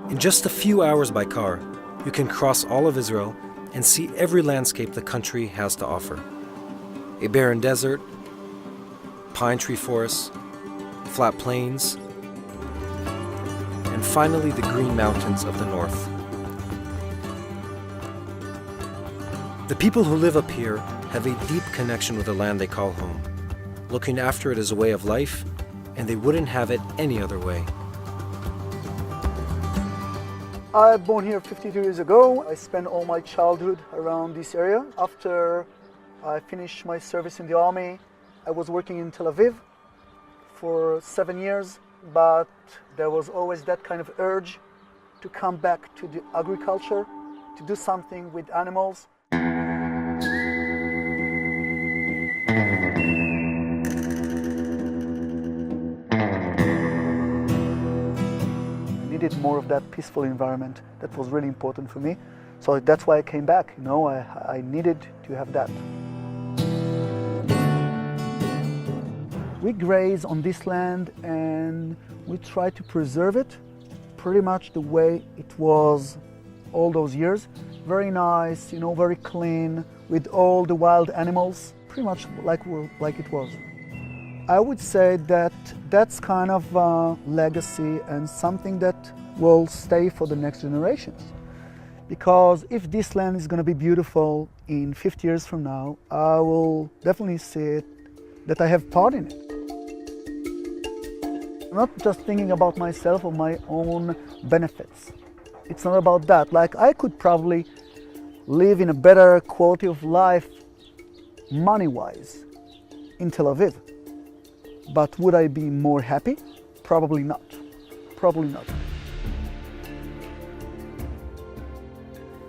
In just a few hours by car, you can cross all of Israel and see every landscape the country has to offer. A barren desert, pine tree forests, flat plains, and finally the green mountains of the north. The people who live up here have a deep connection with the land they call home, looking after it as a way of life, and they wouldn't have it any other way. I was born here 52 years ago. I spent all my childhood around this area. After I finished my service in the army, I was working in Tel Aviv for 7 years, but there was always that kind of urge to come back to the agriculture, to do something with animals. I needed more of that peaceful environment. That was really important for me. So that's why I came back. You know, I needed to have that. We graze on this land and we try to preserve it pretty much the way it was all those years. Very nice, you know, very clean, with all the wild animals, pretty much like it was. I would say that that's kind of a legacy and something that will stay for the next generations. Because if this land is going to be beautiful in 50 years from now, I will definitely see it, that I have part in it. I'm not just thinking about myself or my own benefits. It's not about that. Like, I could probably live in a better quality of life, money-wise, in Tel Aviv. But would I be more happy? Probably not. Probably not.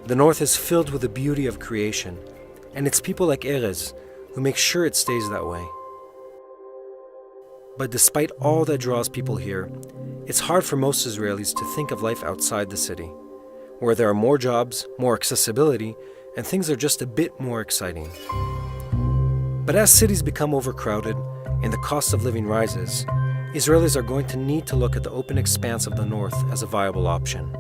The north is filled with the beauty of creation, and it's people like Erez who make sure it stays that way. But despite all that draws people here, it's hard for most Israelis to think of life outside the city, where there are more jobs, more accessibility, and things are just a bit more exciting. But as cities become overcrowded and the cost of living rises, Israelis are going to need to look at the open expanse of the north as a viable option.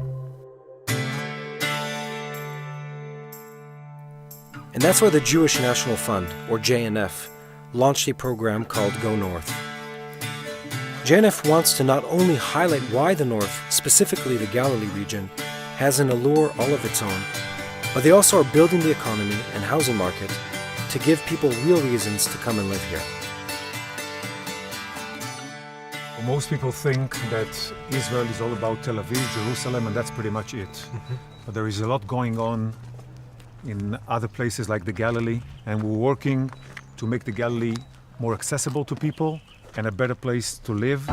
And that's why the Jewish National Fund, or JNF, launched a program called Go North. JNF wants to not only highlight why the north, specifically the Galilee region, has an allure all of its own, but they also are building the economy and housing market to give people real reasons to come and live here. Most people think that Israel is all about Tel Aviv, Jerusalem, and that's pretty much it. But there is a lot going on in other places like the Galilee, and we're working to make the Galilee more accessible to people and a better place to live.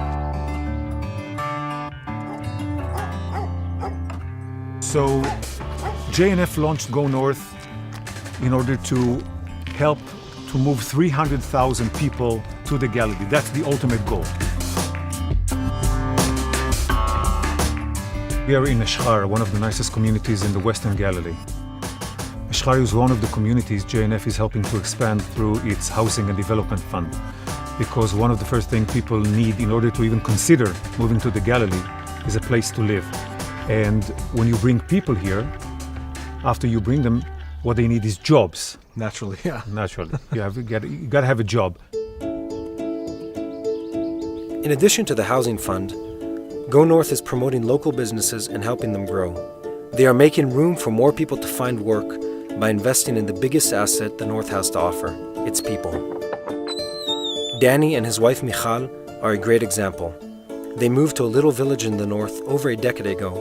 So JNF launched Go North in order to help to move 300,000 people to the Galilee. That's the ultimate goal. We are in Eshchar, one of the nicest communities in the Western Galilee. Eshchar is one of the communities JNF is helping to expand through its Housing and Development Fund, because one of the first things people need in order to even consider moving to the Galilee is a place to live. And when you bring people here, after you bring them, what they need is jobs. Naturally, yeah. Naturally. You got to have a job. In addition to the housing fund, Go North is promoting local businesses and helping them grow. They are making room for more people to find work by investing in the biggest asset the North has to offer, its people. Danny and his wife Michal are a great example. They moved to a little village in the north over a decade ago,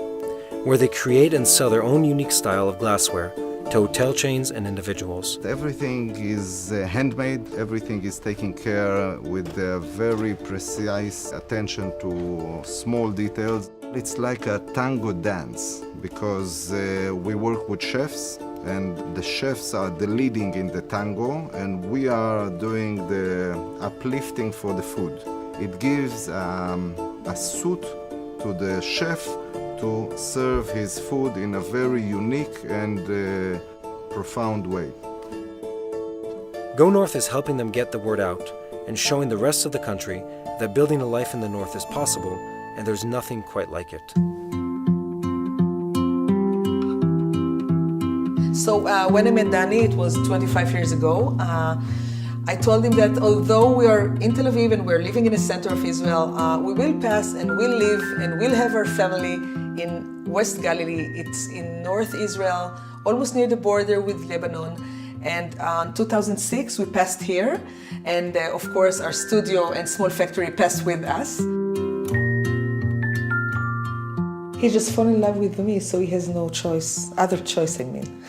where they create and sell their own unique style of glassware to hotel chains and individuals. Everything is handmade, everything is taken care with very precise attention to small details. It's like a tango dance, because we work with chefs, and the chefs are the leading in the tango, and we are doing the uplifting for the food. It gives a suit to the chef to serve his food in a very unique and profound way. Go North is helping them get the word out and showing the rest of the country that building a life in the north is possible, and there's nothing quite like it. So when I met Danny, it was 25 years ago. I told him that although we are in Tel Aviv and we're living in the center of Israel, we will pass and we'll live and we'll have our family in West Galilee. It's in North Israel, almost near the border with Lebanon. And in 2006, we passed here. And of course, our studio and small factory passed with us. He just fell in love with me, so he has no choice, other choice, I mean.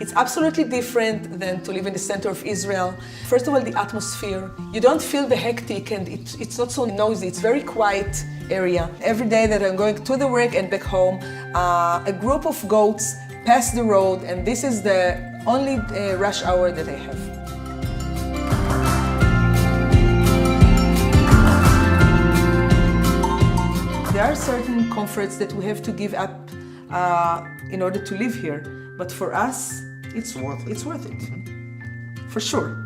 It's absolutely different than to live in the center of Israel. First of all, the atmosphere. You don't feel the hectic and it's not so noisy. It's a very quiet area. Every day that I'm going to the work and back home, a group of goats pass the road, and this is the only rush hour that I have. There are certain comforts that we have to give up in order to live here, but for us, it's worth it, for sure.